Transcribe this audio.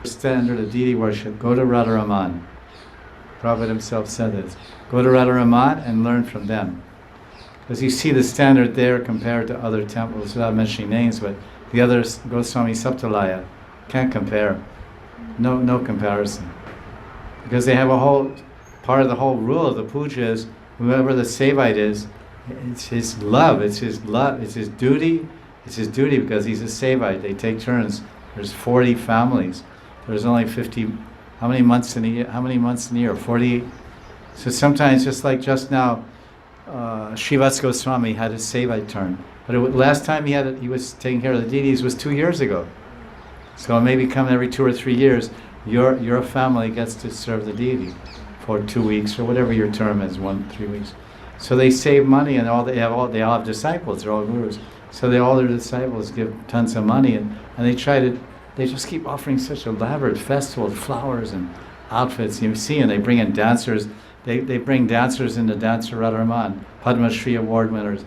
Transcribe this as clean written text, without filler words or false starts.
standard of deity worship, go to Radharaman. Prabhupada himself said this. Go to Radharaman and learn from them. Because you see the standard there compared to other temples, without mentioning names, but the others, Goswami Saptalaya, can't compare. No comparison. Because they have a whole, part of the whole rule of the puja is, whoever the Sevite is, it's his love, it's his duty because he's a Sevite. They take turns. There's 40 families. There's only 50, how many months in a year? 48. So sometimes, just now, Srivats Goswami had his Sevite turn. But last time he was taking care of the deities was 2 years ago. So maybe come every 2 or 3 years, your family gets to serve the deity for 2 weeks or whatever your term is, 3 weeks. So they save money, and they all have disciples. They're all gurus. So all their disciples give tons of money, and they just keep offering such elaborate festival, flowers and outfits. You see, and they bring in dancers. They bring dancers into Dancer Radharaman, Padma Shri Award winners.